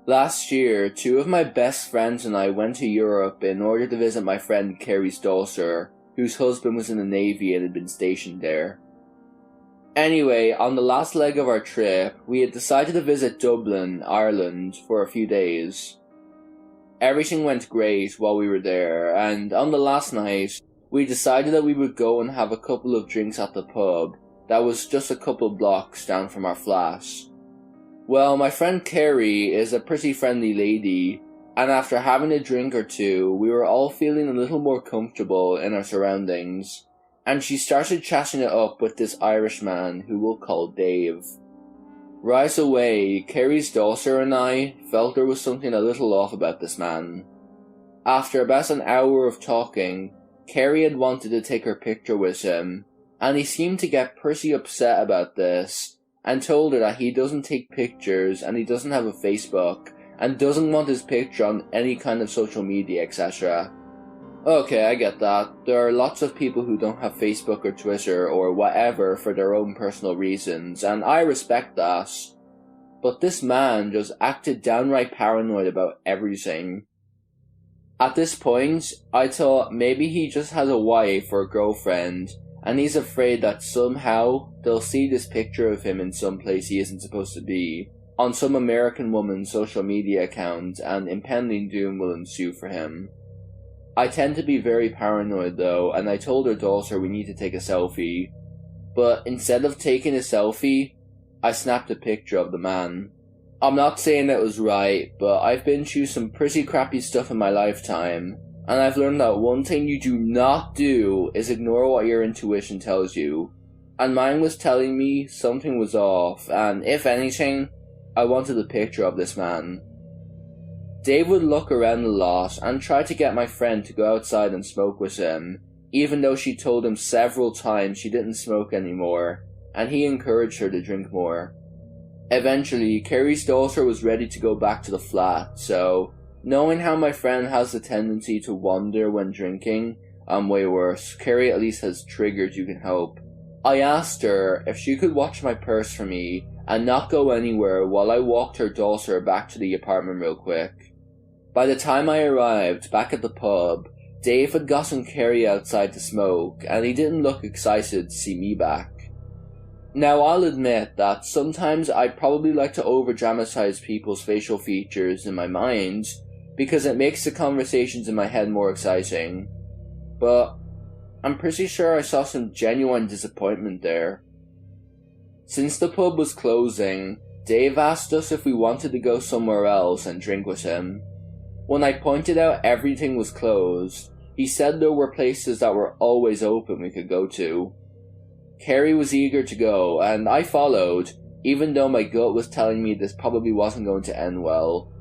Last year, two of my best friends and I went to Europe in order to visit my friend Carrie's daughter, whose husband was in the Navy and had been stationed there. Anyway, on the last leg of our trip, we had decided to visit Dublin, Ireland, for a few days. Everything went great while we were there, and on the last night, we decided that we would go and have a couple of drinks at the pub that was just a couple blocks down from our flat. Well, my friend Carrie is a pretty friendly lady, and after having a drink or two, we were all feeling a little more comfortable in our surroundings, and she started chatting it up with this Irishman who we'll call Dave. Right away, Carrie's daughter and I felt there was something a little off about this man. After about an hour of talking, Carrie had wanted to take her picture with him, and he seemed to get pretty upset about this, and told her that he doesn't take pictures and he doesn't have a Facebook and doesn't want his picture on any kind of social media, etc. Okay, I get that. There are lots of people who don't have Facebook or Twitter or whatever for their own personal reasons, and I respect that. But this man just acted downright paranoid about everything. At this point, I thought maybe he just has a wife or girlfriend, and he's afraid that somehow they'll see this picture of him in some place he isn't supposed to be, on some American woman's social media account, and impending doom will ensue for him. I tend to be very paranoid though, and I told her daughter we need to take a selfie, but instead of taking a selfie, I snapped a picture of the man. I'm not saying it was right, but I've been through some pretty crappy stuff in my lifetime, and I've learned that one thing you do not do is ignore what your intuition tells you. And mine was telling me something was off, and if anything, I wanted a picture of this man. Dave would look around a lot and try to get my friend to go outside and smoke with him, even though she told him several times she didn't smoke anymore, and he encouraged her to drink more. Eventually, Carrie's daughter was ready to go back to the flat, so knowing how my friend has the tendency to wander when drinking, I'm way worse. Carrie at least has triggers you can help. I asked her if she could watch my purse for me and not go anywhere while I walked her daughter back to the apartment real quick. By the time I arrived back at the pub, Dave had gotten Carrie outside to smoke, and he didn't look excited to see me back. Now, I'll admit that sometimes I probably like to over-dramatize people's facial features in my mind, because it makes the conversations in my head more exciting. But I'm pretty sure I saw some genuine disappointment there. Since the pub was closing, Dave asked us if we wanted to go somewhere else and drink with him. When I pointed out everything was closed, he said there were places that were always open we could go to. Carrie was eager to go, and I followed, even though my gut was telling me this probably wasn't going to end well.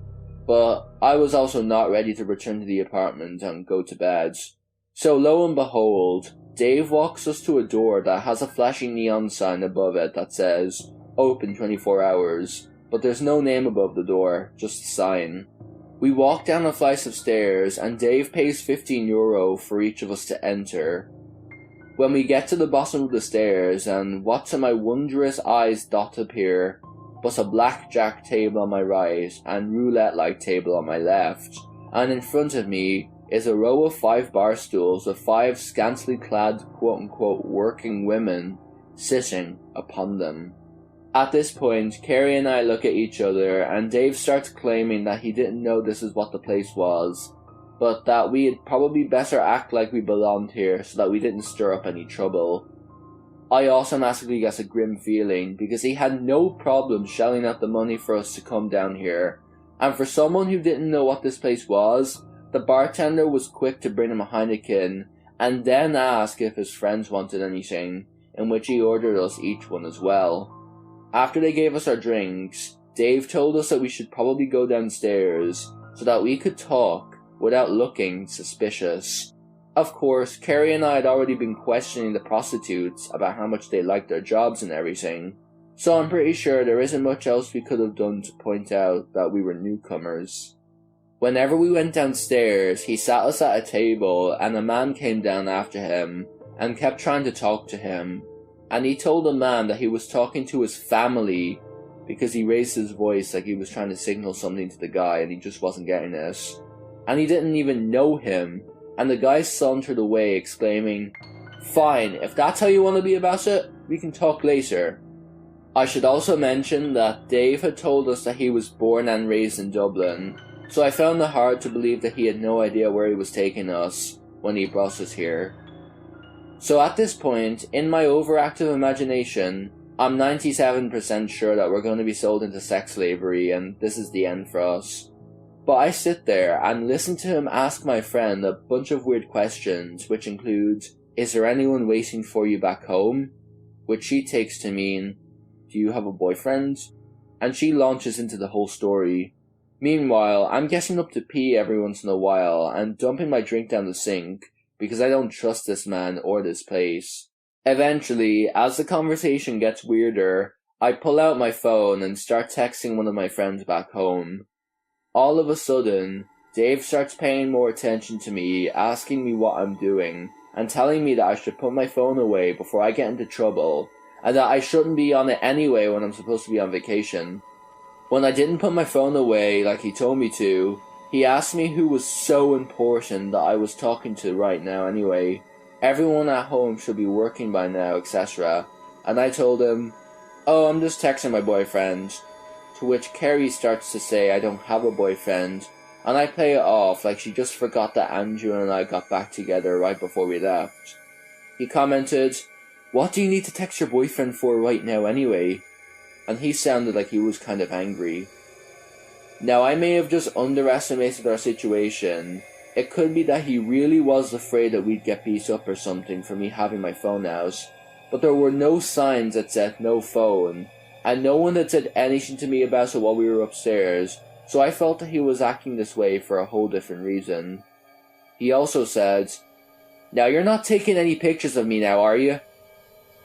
But I was also not ready to return to the apartment and go to bed. So lo and behold, Dave walks us to a door that has a flashing neon sign above it that says, "Open 24 hours, but there's no name above the door, just a sign. We walk down a flight of stairs, and Dave pays €15 for each of us to enter. When we get to the bottom of the stairs, and what to my wondrous eyes doth appear but a blackjack table on my right and roulette-like table on my left, and in front of me is a row of 5 bar stools with 5 scantily clad quote-unquote working women sitting upon them. At this point, Carrie and I look at each other, and Dave starts claiming that he didn't know this is what the place was, but that we had probably better act like we belonged here so that we didn't stir up any trouble. I automatically get a grim feeling because he had no problem shelling out the money for us to come down here, and for someone who didn't know what this place was, the bartender was quick to bring him a Heineken and then ask if his friends wanted anything, in which he ordered us each one as well. After they gave us our drinks, Dave told us that we should probably go downstairs so that we could talk without looking suspicious. Of course, Carrie and I had already been questioning the prostitutes about how much they liked their jobs and everything, so I'm pretty sure there isn't much else we could have done to point out that we were newcomers. Whenever we went downstairs, he sat us at a table, and a man came down after him and kept trying to talk to him, and he told the man that he was talking to his family, because he raised his voice like he was trying to signal something to the guy and he just wasn't getting it. And he didn't even know him, and the guy sauntered away exclaiming, "Fine, if that's how you want to be about it, we can talk later." I should also mention that Dave had told us that he was born and raised in Dublin, so I found it hard to believe that he had no idea where he was taking us when he brought us here. So at this point, in my overactive imagination, I'm 97% sure that we're going to be sold into sex slavery and this is the end for us. But I sit there and listen to him ask my friend a bunch of weird questions, which includes, "Is there anyone waiting for you back home?" Which she takes to mean, "Do you have a boyfriend?" And she launches into the whole story. Meanwhile, I'm getting up to pee every once in a while and dumping my drink down the sink because I don't trust this man or this place. Eventually, as the conversation gets weirder, I pull out my phone and start texting one of my friends back home. All of a sudden, Dave starts paying more attention to me, asking me what I'm doing, and telling me that I should put my phone away before I get into trouble, and that I shouldn't be on it anyway when I'm supposed to be on vacation. When I didn't put my phone away like he told me to, he asked me who was so important that I was talking to right now anyway. Everyone at home should be working by now, etc. And I told him, "Oh, I'm just texting my boyfriend." To which Kerry starts to say I don't have a boyfriend, and I play it off like she just forgot that Andrew and I got back together right before we left. He commented, "What do you need to text your boyfriend for right now anyway?" And he sounded like he was kind of angry. Now I may have just underestimated our situation. It could be that he really was afraid that we'd get beat up or something for me having my phone out, but there were no signs that said no phone, and no one had said anything to me about it while we were upstairs, so I felt that he was acting this way for a whole different reason. He also said, "Now you're not taking any pictures of me now, are you?"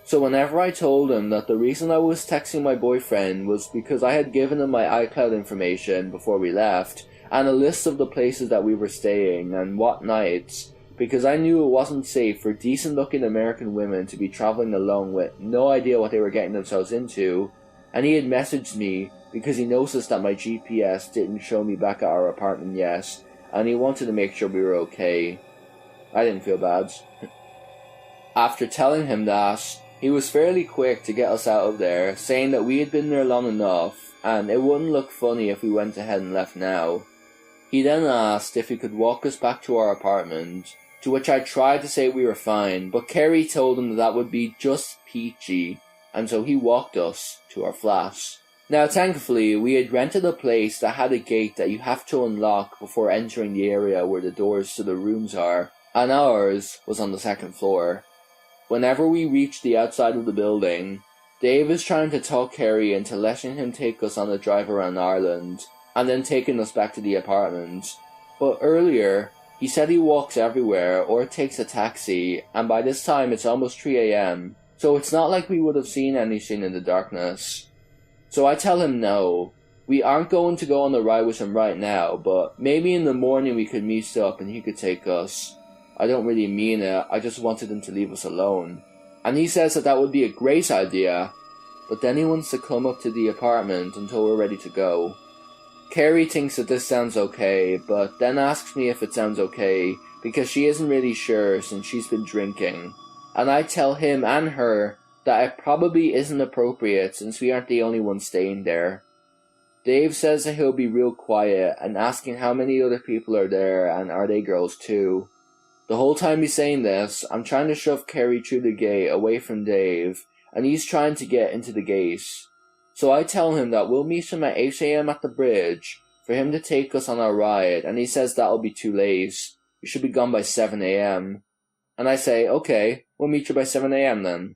So whenever I told him that the reason I was texting my boyfriend was because I had given him my iCloud information before we left, and a list of the places that we were staying and what nights, because I knew it wasn't safe for decent looking American women to be travelling alone with no idea what they were getting themselves into, and he had messaged me because he noticed that my GPS didn't show me back at our apartment yet, and he wanted to make sure we were okay. I didn't feel bad. After telling him that, he was fairly quick to get us out of there, saying that we had been there long enough, and it wouldn't look funny if we went ahead and left now. He then asked if he could walk us back to our apartment, to which I tried to say we were fine, but Kerry told him that would be just peachy, and so he walked us to our flat. Now thankfully, we had rented a place that had a gate that you have to unlock before entering the area where the doors to the rooms are, and ours was on the second floor. Whenever we reached the outside of the building, Dave is trying to talk Kerry into letting him take us on a drive around Ireland, and then taking us back to the apartment. But earlier, he said he walks everywhere or takes a taxi, and by this time it's almost 3 AM, so it's not like we would have seen anything in the darkness. So I tell him no, we aren't going to go on a ride with him right now, but maybe in the morning we could meet up and he could take us. I don't really mean it, I just wanted him to leave us alone. And he says that would be a great idea, but then he wants to come up to the apartment until we're ready to go. Kerry thinks that this sounds okay, but then asks me if it sounds okay, because she isn't really sure since she's been drinking. And I tell him and her that it probably isn't appropriate since we aren't the only ones staying there. Dave says that he'll be real quiet and asking how many other people are there and are they girls too. The whole time he's saying this, I'm trying to shove Kerry through the gate away from Dave, and he's trying to get into the gate. So I tell him that we'll meet him at 8 AM at the bridge for him to take us on our ride, and he says that'll be too late. We should be gone by 7 AM. And I say, okay, we'll meet you by 7 AM then.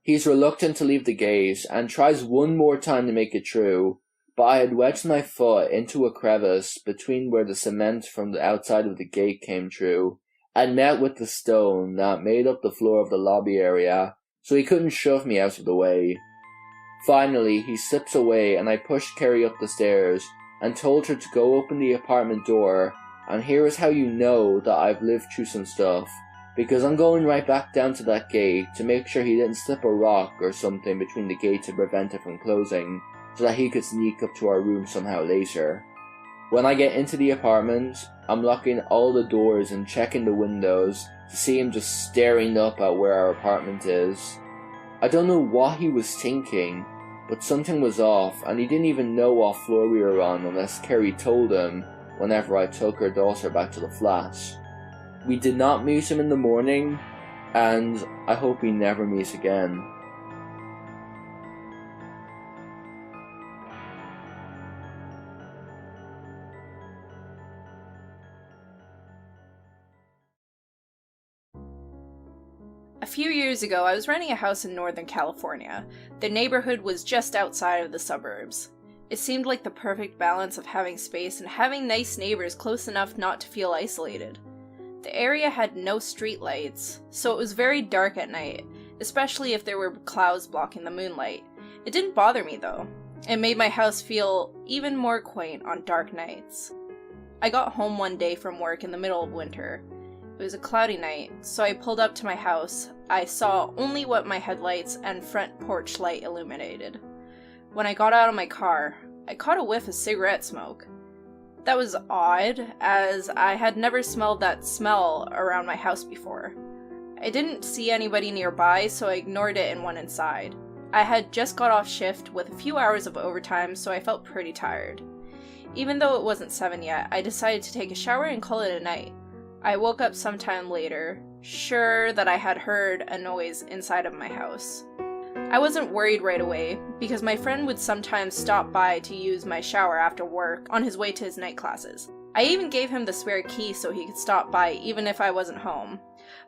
He's reluctant to leave the gate and tries one more time to make it true, but I had wedged my foot into a crevice between where the cement from the outside of the gate came through, and met with the stone that made up the floor of the lobby area, so he couldn't shove me out of the way. Finally, he slips away and I pushed Kerry up the stairs and told her to go open the apartment door, and here is how you know that I've lived through some stuff, because I'm going right back down to that gate to make sure he didn't slip a rock or something between the gate to prevent it from closing. so that he could sneak up to our room somehow later. When I get into the apartment, I'm locking all the doors and checking the windows to see him just staring up at where our apartment is. I don't know what he was thinking, but something was off, and he didn't even know what floor we were on unless Kerry told him whenever I took her daughter back to the flat. We did not meet him in the morning, and I hope we never meet again. A few years ago, I was renting a house in Northern California. The neighborhood was just outside of the suburbs. It seemed like the perfect balance of having space and having nice neighbors close enough not to feel isolated. The area had no streetlights, so it was very dark at night, especially if there were clouds blocking the moonlight. It didn't bother me though. It made my house feel even more quaint on dark nights. I got home one day from work in the middle of winter. It was a cloudy night, so I pulled up to my house. I saw only what my headlights and front porch light illuminated. When I got out of my car, I caught a whiff of cigarette smoke. That was odd, as I had never smelled that smell around my house before. I didn't see anybody nearby, so I ignored it and went inside. I had just got off shift with a few hours of overtime, so I felt pretty tired. Even though it wasn't 7 yet, I decided to take a shower and call it a night. I woke up sometime later, sure that I had heard a noise inside of my house. I wasn't worried right away, because my friend would sometimes stop by to use my shower after work on his way to his night classes. I even gave him the spare key so he could stop by even if I wasn't home.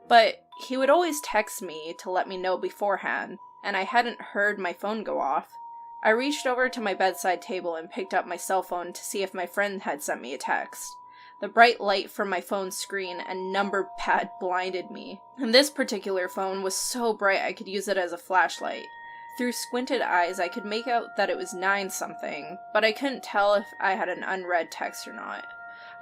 But he would always text me to let me know beforehand, and I hadn't heard my phone go off. I reached over to my bedside table and picked up my cell phone to see if my friend had sent me a text. The bright light from my phone's screen and number pad blinded me, and this particular phone was so bright I could use it as a flashlight. Through squinted eyes, I could make out that it was 9-something, but I couldn't tell if I had an unread text or not.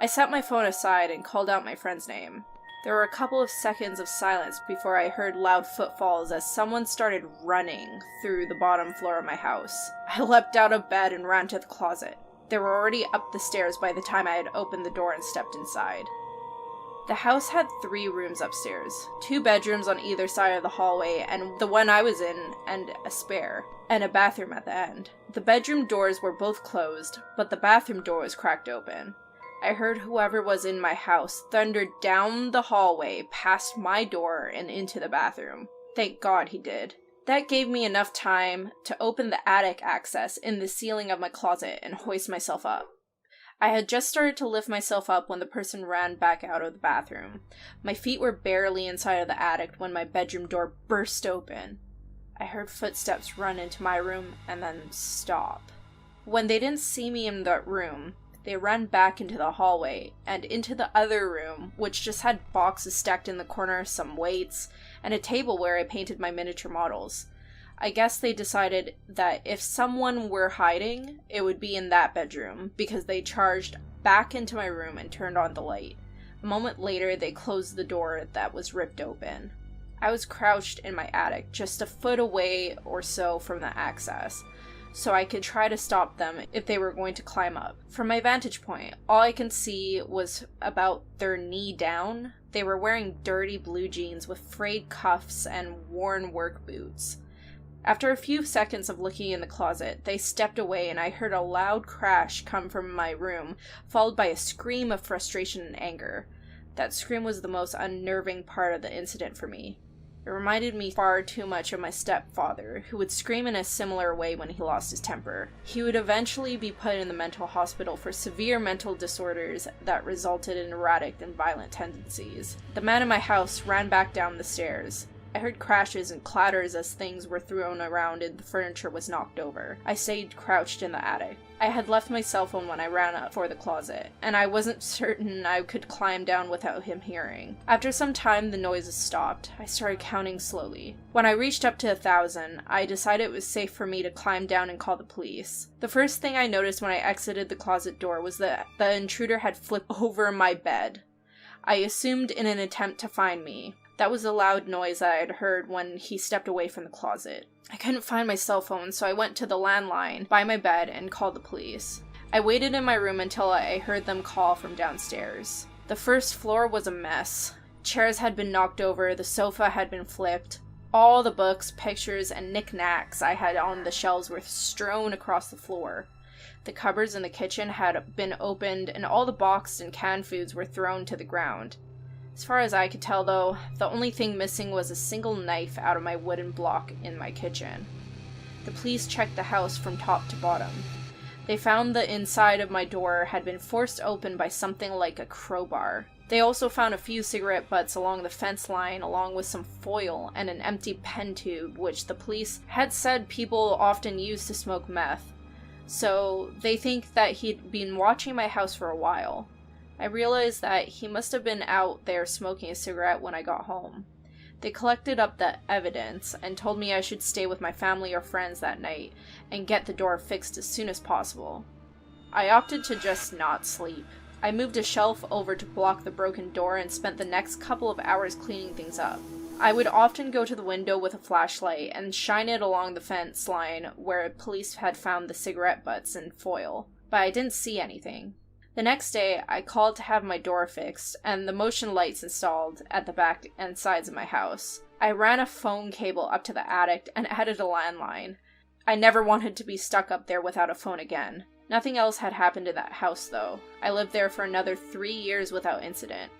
I set my phone aside and called out my friend's name. There were a couple of seconds of silence before I heard loud footfalls as someone started running through the bottom floor of my house. I leapt out of bed and ran to the closet. They were already up the stairs by the time I had opened the door and stepped inside. The house had 3 rooms upstairs, 2 bedrooms on either side of the hallway, and the one I was in, and a spare, and a bathroom at the end. The bedroom doors were both closed, but the bathroom door was cracked open. I heard whoever was in my house thundered down the hallway, past my door, and into the bathroom. Thank God he did. That gave me enough time to open the attic access in the ceiling of my closet and hoist myself up. I had just started to lift myself up when the person ran back out of the bathroom. My feet were barely inside of the attic when my bedroom door burst open. I heard footsteps run into my room and then stop. When they didn't see me in that room, they ran back into the hallway and into the other room, which just had boxes stacked in the corner, some weights, and a table where I painted my miniature models. I guess they decided that if someone were hiding, it would be in that bedroom, because they charged back into my room and turned on the light. A moment later, they closed the door that was ripped open. I was crouched in my attic, just a foot away or so from the access, so I could try to stop them if they were going to climb up. From my vantage point, all I could see was about their knee down. They were wearing dirty blue jeans with frayed cuffs and worn work boots. After a few seconds of looking in the closet, they stepped away and I heard a loud crash come from my room, followed by a scream of frustration and anger. That scream was the most unnerving part of the incident for me. It reminded me far too much of my stepfather, who would scream in a similar way when he lost his temper. He would eventually be put in the mental hospital for severe mental disorders that resulted in erratic and violent tendencies. The man in my house ran back down the stairs. I heard crashes and clatters as things were thrown around and the furniture was knocked over. I stayed crouched in the attic. I had left my cell phone when I ran up for the closet, and I wasn't certain I could climb down without him hearing. After some time, the noises stopped. I started counting slowly. When I reached up to 1,000, I decided it was safe for me to climb down and call the police. The first thing I noticed when I exited the closet door was that the intruder had flipped over my bed. I assumed in an attempt to find me. That was the loud noise that I had heard when he stepped away from the closet. I couldn't find my cell phone, so I went to the landline by my bed and called the police. I waited in my room until I heard them call from downstairs. The first floor was a mess. Chairs had been knocked over, the sofa had been flipped. All the books, pictures, and knickknacks I had on the shelves were strewn across the floor. The cupboards in the kitchen had been opened, and all the boxed and canned foods were thrown to the ground. As far as I could tell, though, the only thing missing was a single knife out of my wooden block in my kitchen. The police checked the house from top to bottom. They found the inside of my door had been forced open by something like a crowbar. They also found a few cigarette butts along the fence line, along with some foil and an empty pen tube, which the police had said people often use to smoke meth. So they think that he'd been watching my house for a while. I realized that he must have been out there smoking a cigarette when I got home. They collected up the evidence and told me I should stay with my family or friends that night and get the door fixed as soon as possible. I opted to just not sleep. I moved a shelf over to block the broken door and spent the next couple of hours cleaning things up. I would often go to the window with a flashlight and shine it along the fence line where police had found the cigarette butts and foil, but I didn't see anything. The next day, I called to have my door fixed and the motion lights installed at the back and sides of my house. I ran a phone cable up to the attic and added a landline. I never wanted to be stuck up there without a phone again. Nothing else had happened in that house, though. I lived there for another 3 years without incident.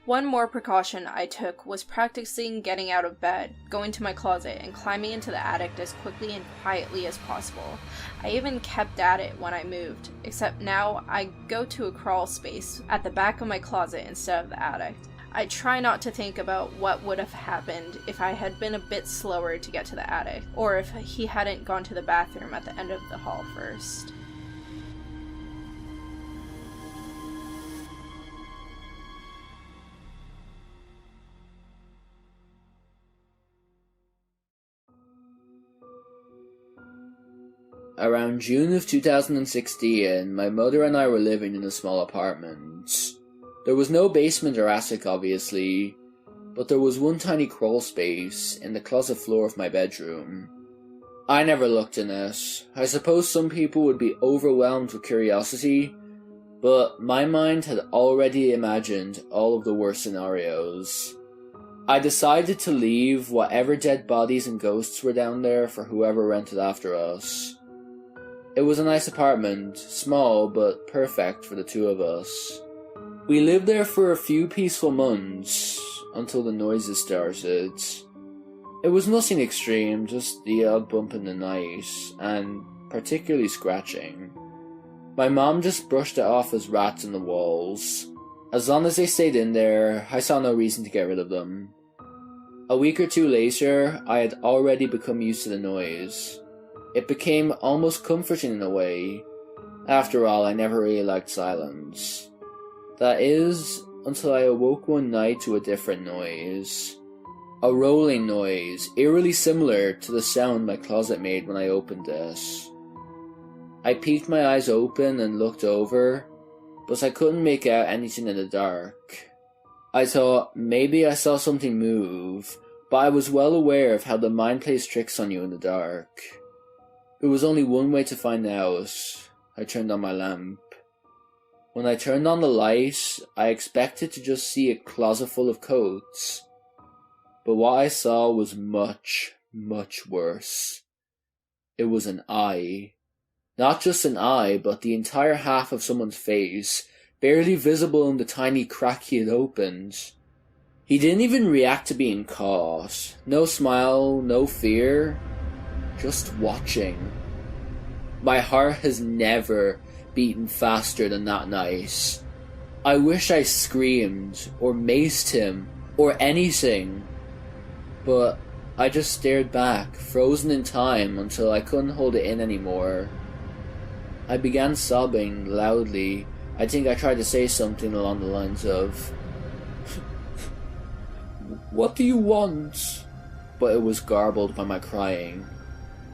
One more precaution I took was practicing getting out of bed, going to my closet, and climbing into the attic as quickly and quietly as possible. I even kept at it when I moved, except now I go to a crawl space at the back of my closet instead of the attic. I try not to think about what would have happened if I had been a bit slower to get to the attic, or if he hadn't gone to the bathroom at the end of the hall first. Around June of 2016, my mother and I were living in a small apartment. There was no basement or attic, obviously, but there was one tiny crawl space in the closet floor of my bedroom. I never looked in it. I suppose some people would be overwhelmed with curiosity, but my mind had already imagined all of the worst scenarios. I decided to leave whatever dead bodies and ghosts were down there for whoever rented after us. It was a nice apartment, small but perfect for the two of us. We lived there for a few peaceful months, until the noises started. It was nothing extreme, just the odd bump in the night, and particularly scratching. My mom just brushed it off as rats in the walls. As long as they stayed in there, I saw no reason to get rid of them. A week or two later, I had already become used to the noise. It became almost comforting in a way. After all, I never really liked silence. That is, until I awoke one night to a different noise. A rolling noise, eerily similar to the sound my closet made when I opened it. I peeked my eyes open and looked over, but I couldn't make out anything in the dark. I thought maybe I saw something move, but I was well aware of how the mind plays tricks on you in the dark. There was only one way to find out. I turned on my lamp. When I turned on the light, I expected to just see a closet full of coats. But what I saw was much, much worse. It was an eye. Not just an eye, but the entire half of someone's face, barely visible in the tiny crack he had opened. He didn't even react to being caught. No smile, no fear. Just watching. My heart has never beaten faster than that night. I wish I screamed, or maced him, or anything. But I just stared back, frozen in time, until I couldn't hold it in anymore. I began sobbing loudly. I think I tried to say something along the lines of, "What do you want?" But it was garbled by my crying.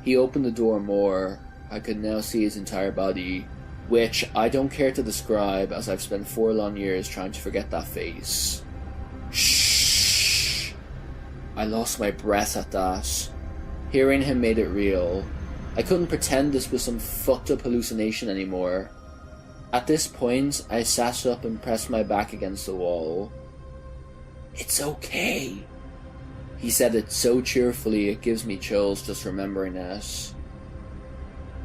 He opened the door more. I could now see his entire body, which I don't care to describe as I've spent 4 long years trying to forget that face. Shh! I lost my breath at that. Hearing him made it real. I couldn't pretend this was some fucked up hallucination anymore. At this point, I sat up and pressed my back against the wall. "It's okay." He said it so cheerfully it gives me chills just remembering it.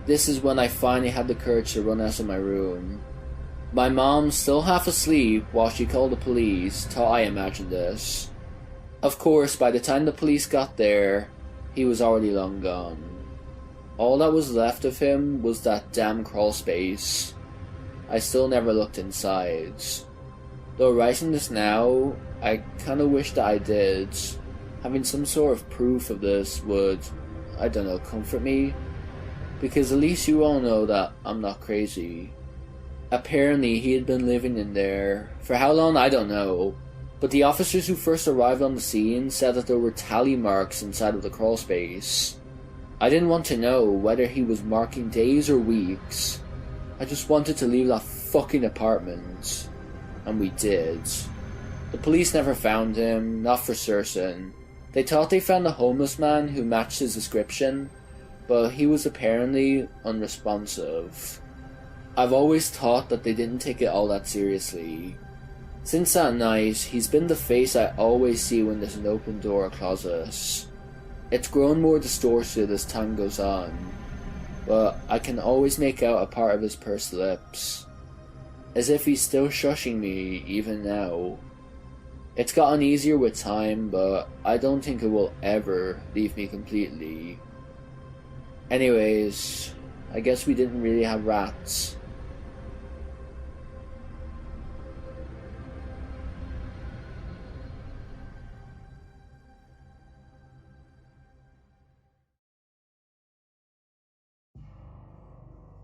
This is when I finally had the courage to run out of my room. My mom, still half asleep while she called the police, thought I imagined this. Of course, by the time the police got there, he was already long gone. All that was left of him was that damn crawl space. I still never looked inside. Though writing this now, I kinda wish that I did. Having some sort of proof of this would, I don't know, comfort me. Because at least you all know that I'm not crazy. Apparently he had been living in there. For how long, I don't know. But the officers who first arrived on the scene said that there were tally marks inside of the crawl space. I didn't want to know whether he was marking days or weeks. I just wanted to leave that fucking apartment. And we did. The police never found him, not for certain. They thought they found a homeless man who matched his description, but he was apparently unresponsive. I've always thought that they didn't take it all that seriously. Since that night, he's been the face I always see when there's an open door or closet. It's grown more distorted as time goes on, but I can always make out a part of his pursed lips. As if he's still shushing me even now. It's gotten easier with time, but I don't think it will ever leave me completely. Anyways, I guess we didn't really have rats.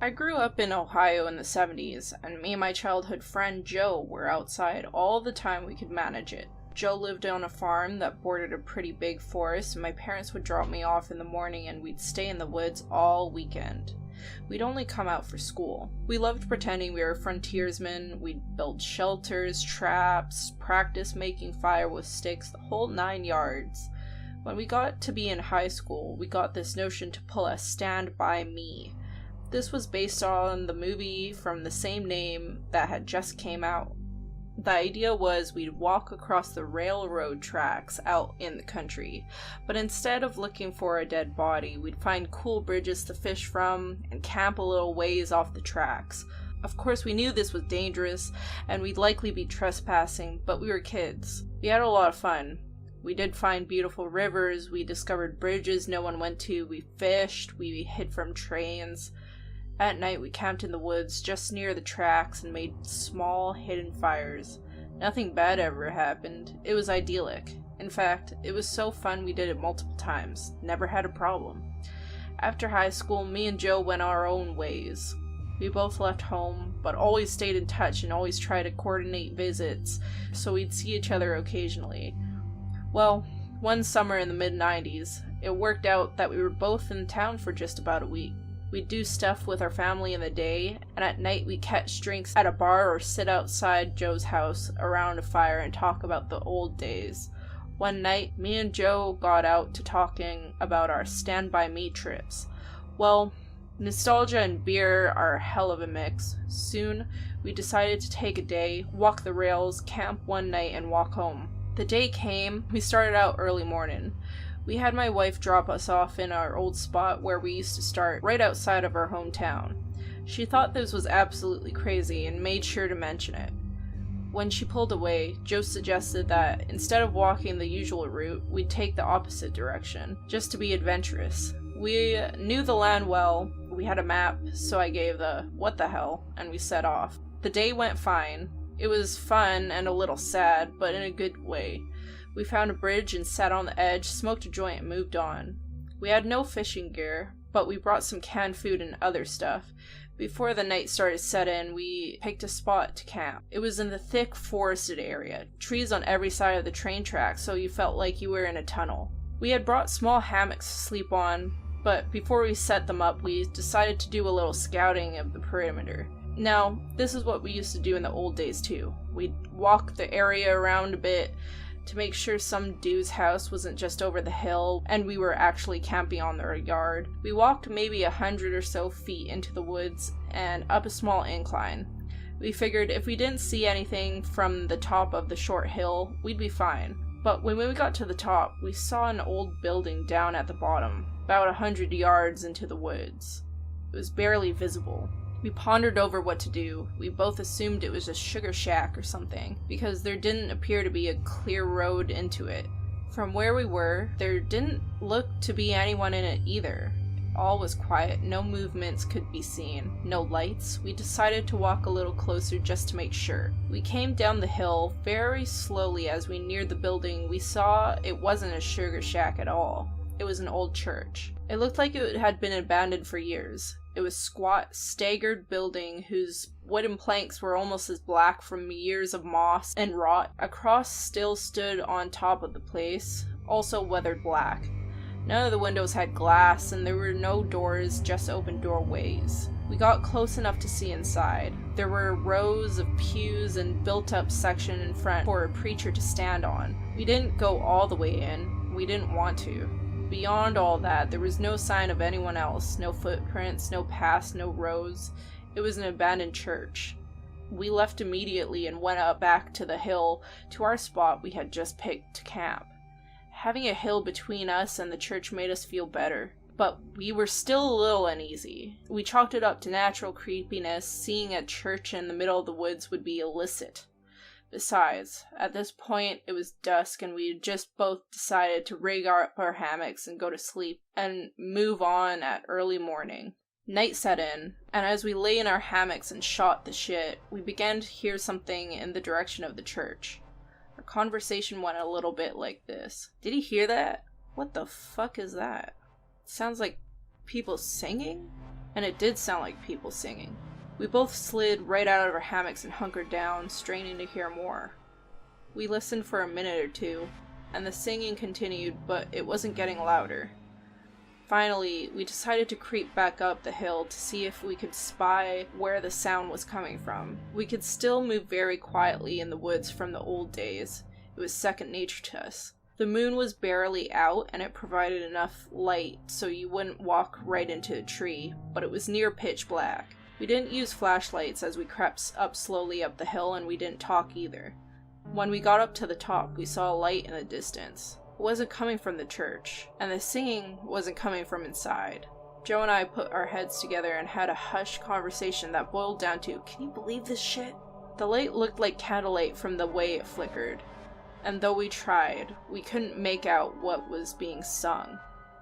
I grew up in Ohio in the 70s, and me and my childhood friend Joe were outside all the time we could manage it. Joe lived on a farm that bordered a pretty big forest, and my parents would drop me off in the morning and we'd stay in the woods all weekend. We'd only come out for school. We loved pretending we were frontiersmen. We'd build shelters, traps, practice making fire with sticks, the whole 9 yards. When we got to be in high school, we got this notion to pull a Stand By Me. This was based on the movie from the same name that had just came out. The idea was we'd walk across the railroad tracks out in the country, but instead of looking for a dead body, we'd find cool bridges to fish from and camp a little ways off the tracks. Of course, we knew this was dangerous, and we'd likely be trespassing, but we were kids. We had a lot of fun. We did find beautiful rivers, we discovered bridges no one went to, we fished, we hid from trains. At night, we camped in the woods just near the tracks and made small, hidden fires. Nothing bad ever happened. It was idyllic. In fact, it was so fun we did it multiple times. Never had a problem. After high school, me and Joe went our own ways. We both left home, but always stayed in touch and always tried to coordinate visits, so we'd see each other occasionally. Well, one summer in the mid-90s, it worked out that we were both in town for just about a week. We'd do stuff with our family in the day, and at night we'd catch drinks at a bar or sit outside Joe's house around a fire and talk about the old days. One night, me and Joe got out to talking about our Stand By Me trips. Well, nostalgia and beer are a hell of a mix. Soon, we decided to take a day, walk the rails, camp one night, and walk home. The day came, we started out early morning. We had my wife drop us off in our old spot where we used to start, right outside of our hometown. She thought this was absolutely crazy and made sure to mention it. When she pulled away, Joe suggested that instead of walking the usual route, we'd take the opposite direction, just to be adventurous. We knew the land well, we had a map, so I gave the "what the hell," and we set off. The day went fine. It was fun and a little sad, but in a good way. We found a bridge and sat on the edge, smoked a joint, and moved on. We had no fishing gear, but we brought some canned food and other stuff. Before the night started to set in, we picked a spot to camp. It was in the thick forested area, trees on every side of the train track, so you felt like you were in a tunnel. We had brought small hammocks to sleep on, but before we set them up, we decided to do a little scouting of the perimeter. Now, this is what we used to do in the old days too. We'd walk the area around a bit, to make sure some dude's house wasn't just over the hill and we were actually camping on their yard. We walked maybe 100 or so feet into the woods and up a small incline. We figured if we didn't see anything from the top of the short hill, we'd be fine. But when we got to the top, we saw an old building down at the bottom, about 100 yards into the woods. It was barely visible. We pondered over what to do. We both assumed it was a sugar shack or something, because there didn't appear to be a clear road into it. From where we were, there didn't look to be anyone in it either. All was quiet, no movements could be seen, no lights. We decided to walk a little closer just to make sure. We came down the hill very slowly. As we neared the building, we saw it wasn't a sugar shack at all. It was an old church. It looked like it had been abandoned for years. It was a squat, staggered building whose wooden planks were almost as black from years of moss and rot. A cross still stood on top of the place, also weathered black. None of the windows had glass, and there were no doors, just open doorways. We got close enough to see inside. There were rows of pews and built-up section in front for a preacher to stand on. We didn't go all the way in. We didn't want to. Beyond all that, there was no sign of anyone else, no footprints, no paths, no roads. It was an abandoned church. We left immediately and went up back to the hill to our spot we had just picked to camp. Having a hill between us and the church made us feel better, but we were still a little uneasy. We chalked it up to natural creepiness. Seeing a church in the middle of the woods would be illicit. Besides, at this point it was dusk and we had just both decided to rig up our hammocks and go to sleep and move on at early morning. Night set in, and as we lay in our hammocks and shot the shit, we began to hear something in the direction of the church. Our conversation went a little bit like this. Did you hear that? What the fuck is that? It sounds like people singing? And it did sound like people singing. We both slid right out of our hammocks and hunkered down, straining to hear more. We listened for a minute or two, and the singing continued, but it wasn't getting louder. Finally, we decided to creep back up the hill to see if we could spy where the sound was coming from. We could still move very quietly in the woods from the old days. It was second nature to us. The moon was barely out, and it provided enough light so you wouldn't walk right into a tree, but it was near pitch black. We didn't use flashlights as we crept up slowly up the hill, and we didn't talk either. When we got up to the top, we saw a light in the distance. It wasn't coming from the church, and the singing wasn't coming from inside. Joe and I put our heads together and had a hushed conversation that boiled down to, "Can you believe this shit?" The light looked like candlelight from the way it flickered, and though we tried, we couldn't make out what was being sung.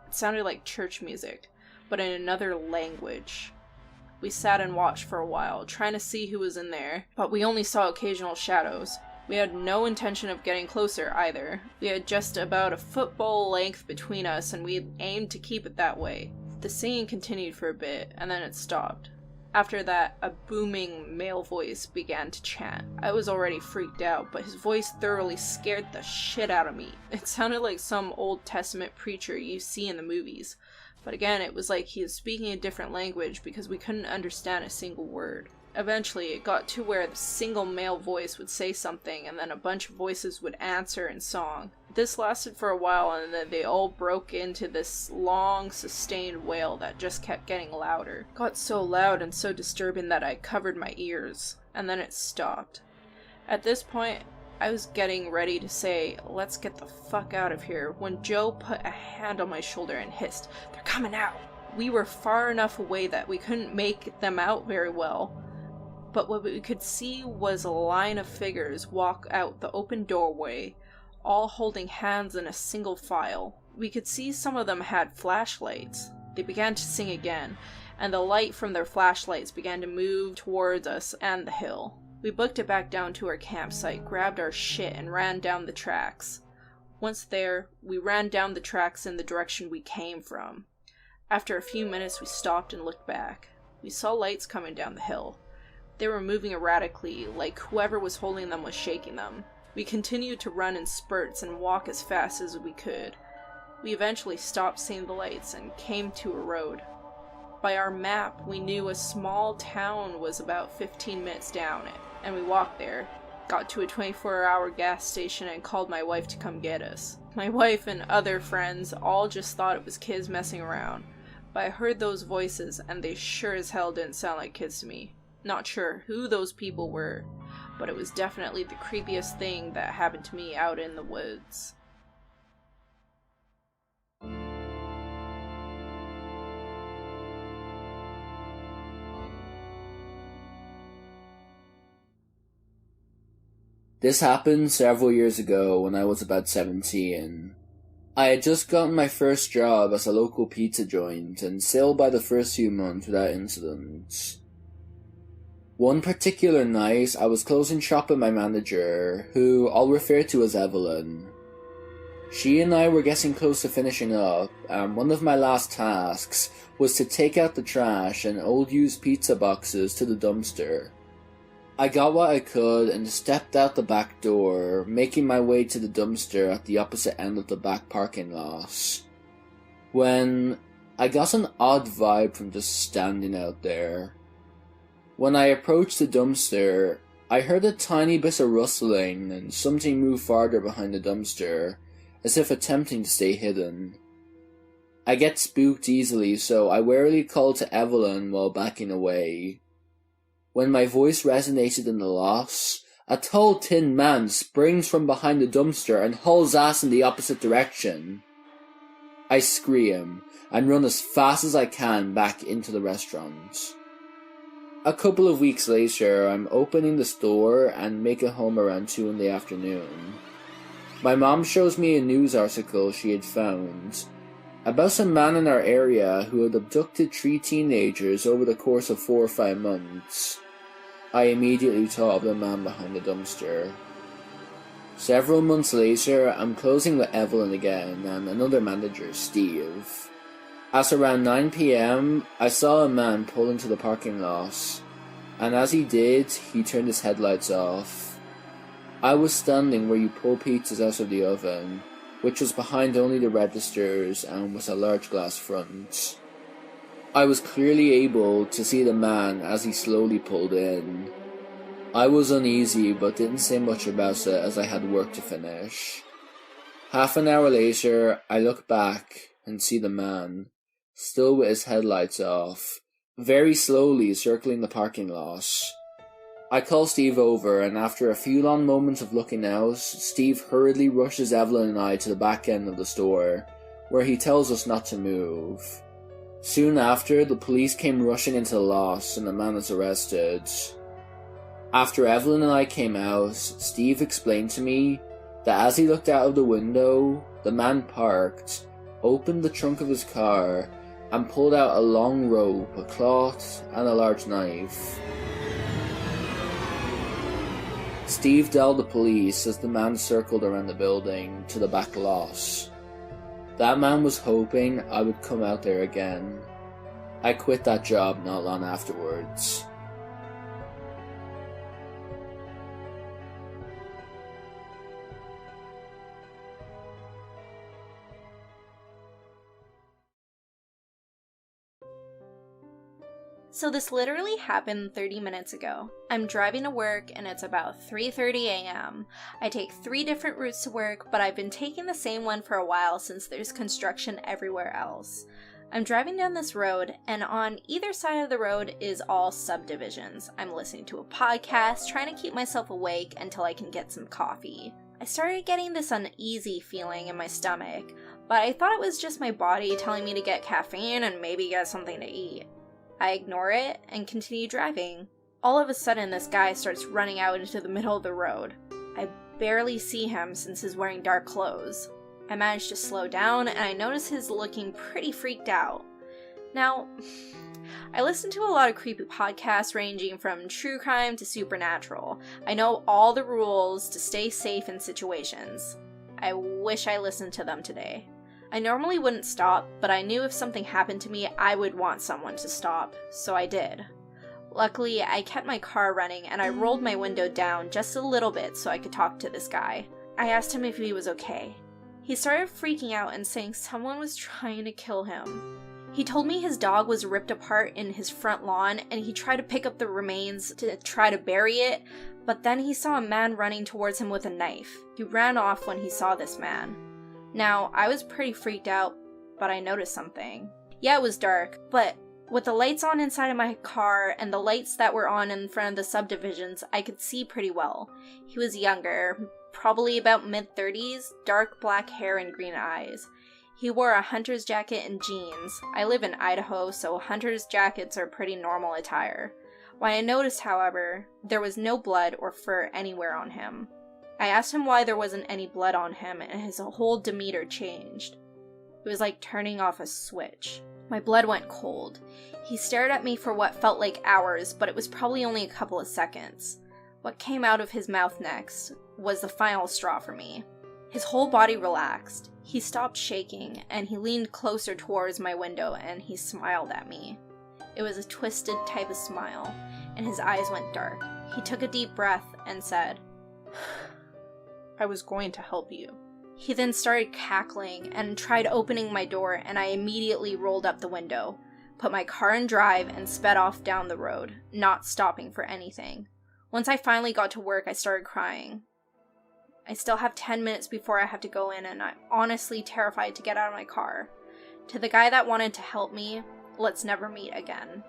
It sounded like church music, but in another language. We sat and watched for a while, trying to see who was in there, but we only saw occasional shadows. We had no intention of getting closer either. We had just about a football length between us, and we aimed to keep it that way. The singing continued for a bit, and then it stopped. After that, a booming male voice began to chant. I was already freaked out, but his voice thoroughly scared the shit out of me. It sounded like some Old Testament preacher you see in the movies. But again, it was like he was speaking a different language because we couldn't understand a single word. Eventually, it got to where the single male voice would say something, and then a bunch of voices would answer in song. This lasted for a while, and then they all broke into this long, sustained wail that just kept getting louder. It got so loud and so disturbing that I covered my ears, and then it stopped. At this point, I was getting ready to say, "Let's get the fuck out of here," when Joe put a hand on my shoulder and hissed, "They're coming out!" We were far enough away that we couldn't make them out very well, but what we could see was a line of figures walk out the open doorway, all holding hands in a single file. We could see some of them had flashlights. They began to sing again, and the light from their flashlights began to move towards us and the hill. We booked it back down to our campsite, grabbed our shit, and ran down the tracks. Once there, we ran down the tracks in the direction we came from. After a few minutes, we stopped and looked back. We saw lights coming down the hill. They were moving erratically, like whoever was holding them was shaking them. We continued to run in spurts and walk as fast as we could. We eventually stopped seeing the lights and came to a road. By our map, we knew a small town was about 15 minutes down it, and we walked there. got to a 24-hour gas station and called my wife to come get us. My wife and other friends all just thought it was kids messing around, but I heard those voices and they sure as hell didn't sound like kids to me. Not sure who those people were, but it was definitely the creepiest thing that happened to me out in the woods. This happened several years ago when I was about 17. I had just gotten my first job as a local pizza joint and sailed by the first few months without incidents. One particular night, I was closing shop with my manager, who I'll refer to as Evelyn. She and I were getting close to finishing up, and one of my last tasks was to take out the trash and old used pizza boxes to the dumpster. I got what I could and stepped out the back door, making my way to the dumpster at the opposite end of the back parking lot, when I got an odd vibe from just standing out there. When I approached the dumpster, I heard a tiny bit of rustling and something move farther behind the dumpster, as if attempting to stay hidden. I get spooked easily, so I warily called to Evelyn while backing away. When my voice resonated in the lot, a tall tin man springs from behind the dumpster and hauls ass in the opposite direction. I scream and run as fast as I can back into the restaurant. A couple of weeks later, I'm opening the store and make it home around 2 in the afternoon. My mom shows me a news article she had found about a man in our area who had abducted 3 teenagers over the course of 4 or 5 months. I immediately thought of the man behind the dumpster. Several months later, I'm closing with Evelyn again and another manager, Steve. At around 9 PM, I saw a man pull into the parking lot, and as he did, he turned his headlights off. I was standing where you pull pizzas out of the oven, which was behind only the registers and with a large glass front. I was clearly able to see the man as he slowly pulled in. I was uneasy but didn't say much about it as I had work to finish. Half an hour later, I look back and see the man, still with his headlights off, very slowly circling the parking lot. I call Steve over, and after a few long moments of looking out, Steve hurriedly rushes Evelyn and I to the back end of the store, where he tells us not to move. Soon after, the police came rushing into the lot and the man was arrested. After Evelyn and I came out, Steve explained to me that as he looked out of the window, the man parked, opened the trunk of his car, and pulled out a long rope, a cloth, and a large knife. Steve dialed the police as the man circled around the building to the back lot. That man was hoping I would come out there again. I quit that job not long afterwards. So this literally happened 30 minutes ago. I'm driving to work and it's about 3:30 a.m. I take 3 different routes to work, but I've been taking the same one for a while since there's construction everywhere else. I'm driving down this road and on either side of the road is all subdivisions. I'm listening to a podcast, trying to keep myself awake until I can get some coffee. I started getting this uneasy feeling in my stomach, but I thought it was just my body telling me to get caffeine and maybe get something to eat. I ignore it and continue driving. All of a sudden, this guy starts running out into the middle of the road. I barely see him since he's wearing dark clothes. I manage to slow down and I notice he's looking pretty freaked out. Now, I listen to a lot of creepy podcasts ranging from true crime to supernatural. I know all the rules to stay safe in situations. I wish I listened to them today. I normally wouldn't stop, but I knew if something happened to me, I would want someone to stop, so I did. Luckily, I kept my car running and I rolled my window down just a little bit so I could talk to this guy. I asked him if he was okay. He started freaking out and saying someone was trying to kill him. He told me his dog was ripped apart in his front lawn and he tried to pick up the remains to try to bury it, but then he saw a man running towards him with a knife. He ran off when he saw this man. Now, I was pretty freaked out, but I noticed something. Yeah, it was dark, but with the lights on inside of my car and the lights that were on in front of the subdivisions, I could see pretty well. He was younger, probably about mid-30s, dark black hair and green eyes. He wore a hunter's jacket and jeans. I live in Idaho, so hunter's jackets are pretty normal attire. What I noticed, however, there was no blood or fur anywhere on him. I asked him why there wasn't any blood on him, and his whole demeanor changed. It was like turning off a switch. My blood went cold. He stared at me for what felt like hours, but it was probably only a couple of seconds. What came out of his mouth next was the final straw for me. His whole body relaxed. He stopped shaking, and he leaned closer towards my window, and he smiled at me. It was a twisted type of smile, and his eyes went dark. He took a deep breath and said, "I was going to help you." He then started cackling and tried opening my door, and I immediately rolled up the window, put my car in drive, and sped off down the road, not stopping for anything. Once I finally got to work, I started crying. I still have 10 minutes before I have to go in, and I'm honestly terrified to get out of my car. To the guy that wanted to help me, let's never meet again.